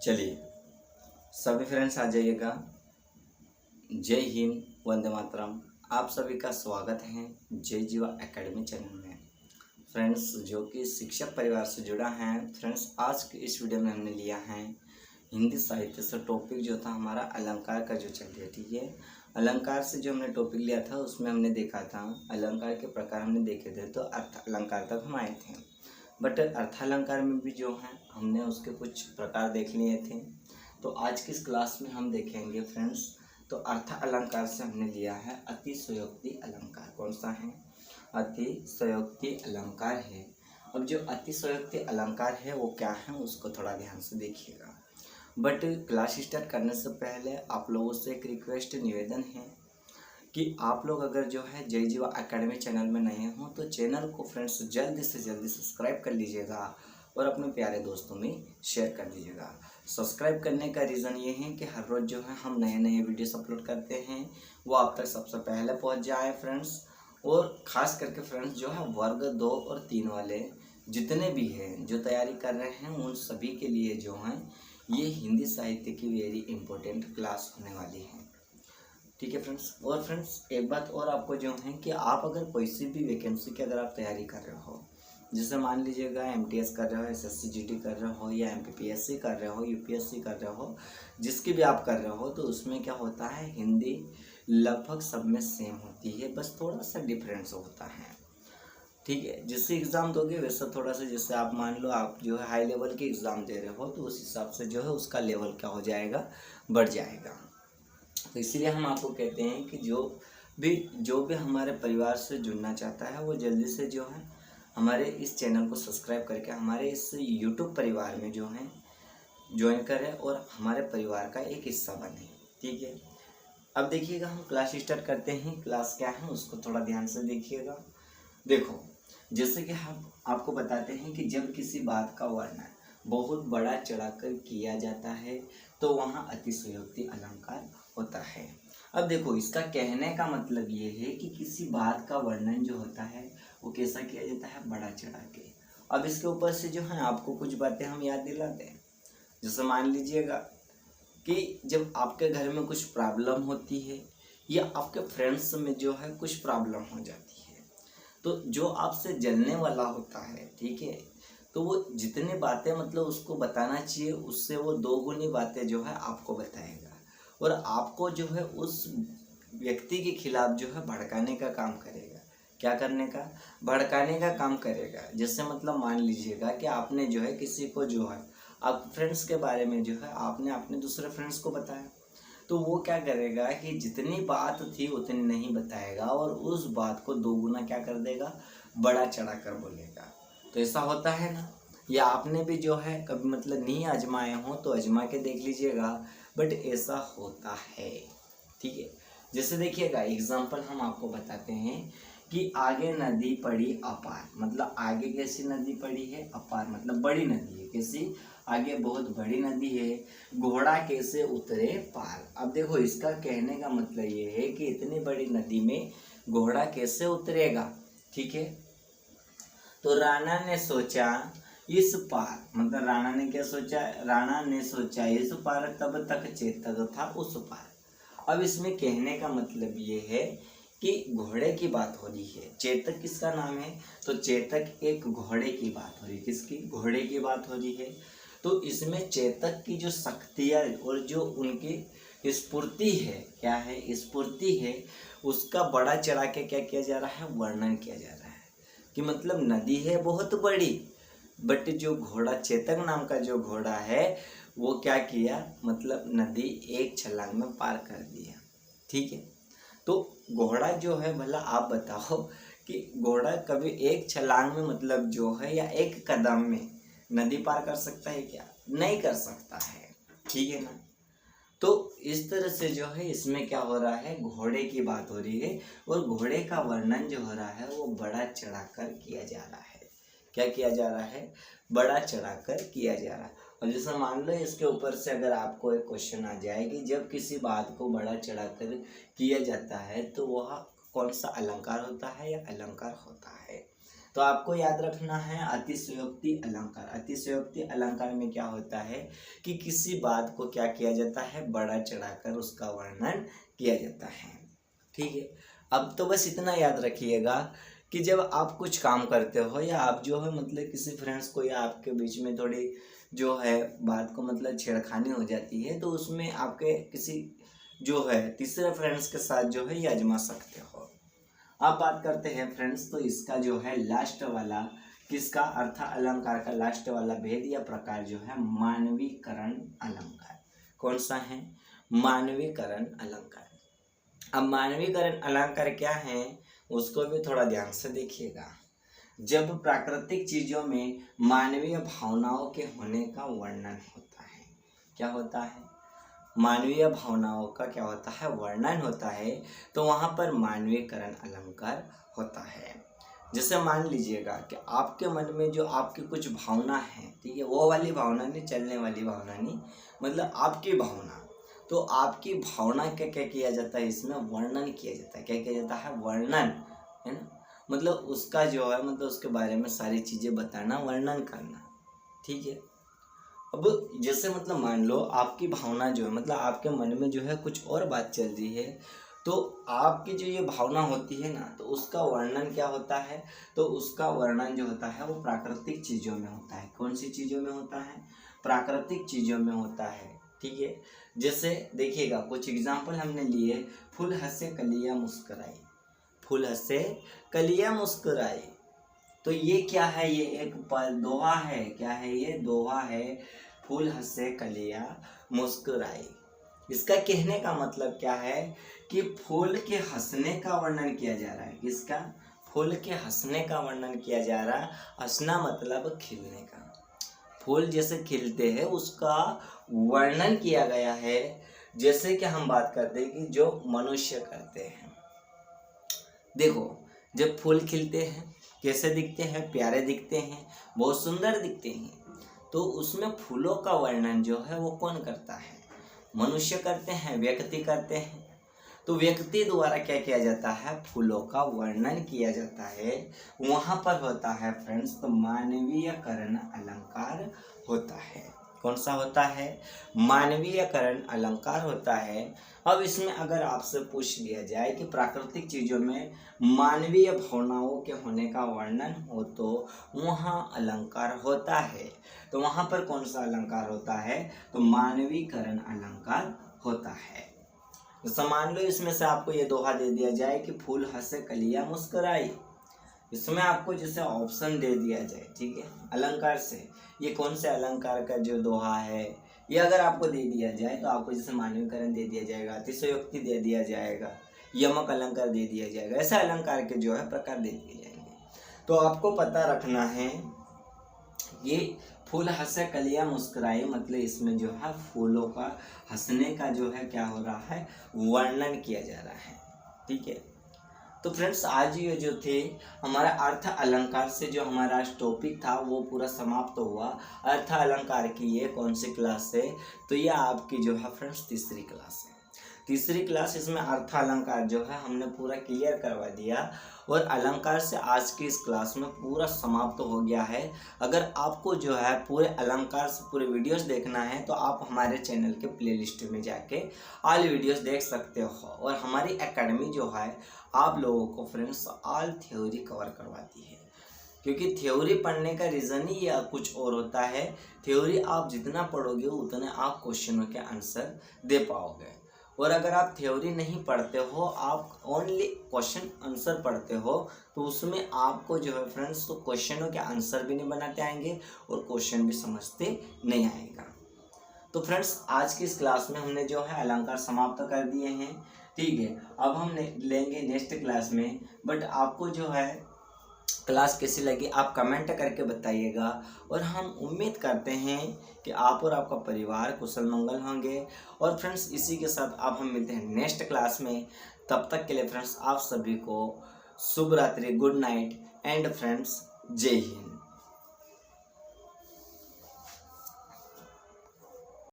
चलिए सभी फ्रेंड्स आ जाइएगा। जय हिंद, वंदे मातरम। आप सभी का स्वागत है जय जीवा एकेडमी चैनल में। फ्रेंड्स जो कि शिक्षक परिवार से जुड़ा है, फ्रेंड्स आज के इस वीडियो में हमने लिया है हिंदी साहित्य से टॉपिक जो था हमारा अलंकार का जो चल रही है। ठीक है, अलंकार से जो हमने टॉपिक लिया था उसमें हमने देखा था अलंकार के प्रकार हमने देखे थे, तो अर्थ अलंकार तक हम आए थे। बट अर्थालंकार में भी जो है हमने उसके कुछ प्रकार देख लिए थे। तो आज की इस क्लास में हम देखेंगे फ्रेंड्स, तो अर्थ अलंकार से हमने लिया है अतिशयोक्ति अलंकार। कौन सा है? अतिशयोक्ति अलंकार है। अब जो अतिशयोक्ति अलंकार है वो क्या है उसको थोड़ा ध्यान से देखिएगा। बट क्लास स्टार्ट करने से पहले आप लोगों से एक रिक्वेस्ट निवेदन है कि आप लोग अगर जो है जय जीवा एकेडमी चैनल में नए हों तो चैनल को फ्रेंड्स जल्दी से जल्दी सब्सक्राइब कर लीजिएगा और अपने प्यारे दोस्तों में शेयर कर दीजिएगा। सब्सक्राइब करने का रीज़न ये है कि हर रोज़ जो है हम नए नए वीडियोस अपलोड करते हैं, वो आप तक सबसे पहले पहुंच जाए फ्रेंड्स। और ख़ास करके फ्रेंड्स जो है वर्ग 2 और 3 वाले जितने भी हैं जो तैयारी कर रहे हैं उन सभी के लिए जो हैं ये हिंदी साहित्य की वेरी इंपॉर्टेंट क्लास होने वाली है। ठीक है फ्रेंड्स। और फ्रेंड्स एक बात और आपको जो है कि आप अगर कोई सी भी वैकेंसी की अगर आप तैयारी कर रहे हो, जैसे मान लीजिएगा एमटीएस कर रहे हो, एसएससी जीडी कर रहे हो, या एमपीपीएससी कर रहे हो, यूपीएससी कर रहे हो, जिसकी भी आप कर रहे हो, तो उसमें क्या होता है हिंदी लगभग सब में सेम होती है, बस थोड़ा सा डिफरेंस होता है। ठीक है, जिससे एग्ज़ाम दोगे वैसा थोड़ा सा, जैसे आप मान लो आप जो है हाई लेवल के एग्ज़ाम दे रहे हो तो उस हिसाब से जो है उसका लेवल क्या हो जाएगा, बढ़ जाएगा। तो इसीलिए हम आपको कहते हैं कि जो भी हमारे परिवार से जुड़ना चाहता है वो जल्दी से जो है हमारे इस चैनल को सब्सक्राइब करके हमारे इस यूट्यूब परिवार में जो है ज्वाइन करें और हमारे परिवार का एक हिस्सा बने। ठीक है, अब देखिएगा हम क्लास स्टार्ट करते हैं। क्लास क्या है उसको थोड़ा ध्यान से देखिएगा। देखो, जैसे कि हम आपको बताते हैं कि जब किसी बात का वर्णन बहुत बड़ा चढ़ाकर किया जाता है तो वहाँ अतिशयोक्ति अलंकार होता है। अब देखो, इसका कहने का मतलब ये है कि किसी बात का वर्णन जो होता है वो कैसा किया जाता है, बड़ा चढ़ा के। अब इसके ऊपर से जो है आपको कुछ बातें हम याद दिलाते हैं। जैसे मान लीजिएगा कि जब आपके घर में कुछ प्रॉब्लम होती है या आपके फ्रेंड्स में जो है कुछ प्रॉब्लम हो जाती है, तो जो आपसे जलने वाला होता है, ठीक है, तो वो जितनी बातें मतलब उसको बताना चाहिए उससे वो 2 गुनी बातें जो है आपको बताएगा और आपको जो है उस व्यक्ति के खिलाफ जो है भड़काने का काम करेगा। क्या करने का? भड़काने का काम करेगा। जैसे मतलब मान लीजिएगा कि आपने जो है किसी को जो है आप फ्रेंड्स के बारे में जो है आपने अपने दूसरे फ्रेंड्स को बताया, तो वो क्या करेगा कि जितनी बात थी उतनी नहीं बताएगा और उस बात को 2 गुना क्या कर देगा, बड़ा चढ़ा कर बोलेगा। तो ऐसा होता है ना, या आपने भी जो है कभी मतलब नहीं आजमाए हो तो आजमा के देख लीजिएगा, बट ऐसा होता है। ठीक है, जैसे देखिएगा एग्जाम्पल हम आपको बताते हैं कि आगे नदी पड़ी अपार, मतलब आगे कैसी नदी पड़ी है, अपार मतलब बड़ी नदी है। कैसी? आगे बहुत बड़ी नदी है। घोड़ा कैसे उतरे पार। अब देखो, इसका कहने का मतलब ये है कि इतनी बड़ी नदी में घोड़ा कैसे उतरेगा। ठीक है, तो राणा ने सोचा इस पार, मतलब राणा ने क्या सोचा, राणा ने सोचा इस पार तब तक चेतक था उस पार। अब इसमें कहने का मतलब ये है कि घोड़े की बात हो रही है। चेतक किसका नाम है? तो चेतक एक घोड़े की बात हो रही है। किसकी? घोड़े की बात हो रही है। तो इसमें चेतक की जो शक्तियाँ और जो उनकी स्फूर्ति है, क्या है, स्फूर्ति है, उसका बड़ा चढ़ा के क्या किया जा रहा है, वर्णन किया जा रहा है। कि मतलब नदी है बहुत बड़ी, बट जो घोड़ा चेतक नाम का जो घोड़ा है वो क्या किया, मतलब नदी एक छलांग में पार कर दिया। ठीक है, तो घोड़ा जो है, भला आप बताओ कि घोड़ा कभी एक छलांग में मतलब जो है या एक कदम में नदी पार कर सकता है क्या? नहीं कर सकता है। ठीक है ना। तो इस तरह से जो है इसमें क्या हो रहा है, घोड़े की बात हो रही है और घोड़े का वर्णन जो हो रहा है वो बड़ा चढ़ाकर किया जा रहा है। क्या किया जा रहा है? बड़ा चढ़ाकर किया जा रहा है। और जैसे मान लो इसके ऊपर से अगर आपको एक क्वेश्चन आ जाए कि जब किसी बात को बड़ा चढ़ाकर किया जाता है तो वह कौन सा अलंकार होता है या अलंकार होता है। तो आपको याद रखना है अतिशयोक्ति अलंकार। अतिशयोक्ति अलंकार में क्या होता है कि किसी बात को क्या किया जाता है, बढ़ा चढ़ाकर उसका वर्णन किया जाता है। ठीक है, अब तो बस इतना याद रखिएगा कि जब आप कुछ काम करते हो या आप जो है मतलब किसी फ्रेंड्स को या आपके बीच में थोड़ी जो है बात को मतलब छेड़खानी हो जाती है, तो उसमें आपके किसी जो है तीसरे फ्रेंड्स के साथ जो है ये आजमा सकते हो। अब बात करते हैं फ्रेंड्स, तो इसका जो है लास्ट वाला किसका अर्थ अलंकार का लास्ट वाला भेद या प्रकार जो है मानवीकरण अलंकार। कौन सा है? मानवीकरण अलंकार। अब मानवीकरण अलंकार क्या है उसको भी थोड़ा ध्यान से देखिएगा। जब प्राकृतिक चीजों में मानवीय भावनाओं के होने का वर्णन होता है, क्या होता है? मानवीय भावनाओं का क्या होता है? वर्णन होता है, तो वहाँ पर मानवीकरण अलंकार होता है। जैसे मान लीजिएगा कि आपके मन में जो आपकी कुछ भावना है, ठीक है, वो वाली भावना नहीं, चलने वाली भावना नहीं, मतलब आपकी भावना, तो आपकी भावना क्या क्या किया जाता है, इसमें वर्णन किया जाता है। क्या किया जाता है? वर्णन, है ना, मतलब उसका जो है मतलब उसके बारे में सारी चीज़ें बताना, वर्णन करना। ठीक है, अब जैसे मतलब मान लो आपकी भावना जो है मतलब आपके मन में जो है कुछ और बात चल रही है, तो आपकी जो ये भावना होती है ना, तो उसका वर्णन क्या होता है? तो उसका वर्णन जो होता है वो प्राकृतिक चीज़ों में होता है। कौन सी चीज़ों में होता है? प्राकृतिक चीज़ों में होता है। ठीक है, जैसे देखिएगा कुछ एग्जाम्पल हमने लिए, फूल हंसे कलियाँ मुस्कुराई, फूल हंसे कलियाँ मुस्कुराई, तो ये क्या है? ये एक दोहा है। क्या है ये? दोहा है, फूल हंसे कलियाँ मुस्कुराई। इसका कहने का मतलब क्या है कि फूल के हंसने का वर्णन किया जा रहा है। किसका? फूल के हंसने का वर्णन किया जा रहा है। हंसना मतलब खिलने का, फूल जैसे खिलते हैं उसका वर्णन किया गया है। जैसे कि हम बात करते हैं कि जो मनुष्य करते हैं, देखो जब फूल खिलते हैं कैसे दिखते हैं? प्यारे दिखते हैं, बहुत सुंदर दिखते हैं। तो उसमें फूलों का वर्णन जो है वो कौन करता है? मनुष्य करते हैं, व्यक्ति करते हैं। तो व्यक्ति द्वारा क्या किया जाता है? फूलों का वर्णन किया जाता है। वहाँ पर होता है फ्रेंड्स तो मानवीयकरण अलंकार होता है। कौन सा होता है? मानवीयकरण अलंकार होता है। अब इसमें अगर आपसे पूछ लिया जाए कि प्राकृतिक चीज़ों में मानवीय भावनाओं के होने का वर्णन हो तो वहाँ अलंकार होता है, तो वहाँ पर कौन सा अलंकार होता है? तो मानवीकरण अलंकार होता है। तो मान लो इसमें से आपको ये दोहा दे दिया जाए कि फूल हंसे कलियाँ मुस्कुराई, इसमें आपको जैसे ऑप्शन दे दिया जाए, ठीक है, अलंकार से ये कौन से अलंकार का जो दोहा है, ये अगर आपको दे दिया जाए तो आपको जैसे मानवीकरण दे दिया जाएगा, अतिशयोक्ति दे दिया जाएगा, यमक अलंकार दे दिया जाएगा, ऐसे अलंकार के जो है प्रकार दे दिए जाएंगे। तो आपको पता रखना है ये फूल हंसे कलियाँ मुस्कुराई, मतलब इसमें जो है फूलों का हंसने का जो है क्या हो रहा है? वर्णन किया जा रहा है। ठीक है, तो फ्रेंड्स आज ये जो थे हमारा अर्थ अलंकार से जो हमारा टॉपिक था वो पूरा समाप्त हुआ। अर्थ अलंकार की ये कौन सी क्लास है? तो ये आपकी जो है फ्रेंड्स तीसरी क्लास है। तीसरी क्लास, इसमें अर्थ अलंकार जो है हमने पूरा क्लियर करवा दिया और अलंकार से आज की इस क्लास में पूरा समाप्त हो गया है। अगर आपको जो है पूरे अलंकार से पूरे वीडियोस देखना है तो आप हमारे चैनल के प्लेलिस्ट में जाके ऑल वीडियोस देख सकते हो। और हमारी एकेडमी जो है आप लोगों को फ्रेंड्स ऑल थ्योरी कवर करवाती है, क्योंकि थ्योरी पढ़ने का रीज़न ही या कुछ और होता है। थ्योरी आप जितना पढ़ोगे उतने आप क्वेश्चनों के आंसर दे पाओगे, और अगर आप थ्योरी नहीं पढ़ते हो, आप ओनली क्वेश्चन आंसर पढ़ते हो, तो उसमें आपको जो है फ्रेंड्स तो क्वेश्चनों के आंसर भी नहीं बनाते आएंगे और क्वेश्चन भी समझते नहीं आएगा। तो फ्रेंड्स आज की इस क्लास में हमने जो है अलंकार समाप्त कर दिए हैं। ठीक है, अब हम लेंगे नेक्स्ट क्लास में। बट आपको जो है क्लास कैसी लगी आप कमेंट करके बताइएगा, और हम उम्मीद करते हैं कि आप और आपका परिवार कुशल मंगल होंगे। और फ्रेंड्स इसी के साथ अब हम मिलते हैं नेक्स्ट क्लास में। तब तक के लिए फ्रेंड्स आप सभी को शुभ रात्रि, गुड नाइट एंड फ्रेंड्स जय हिंद।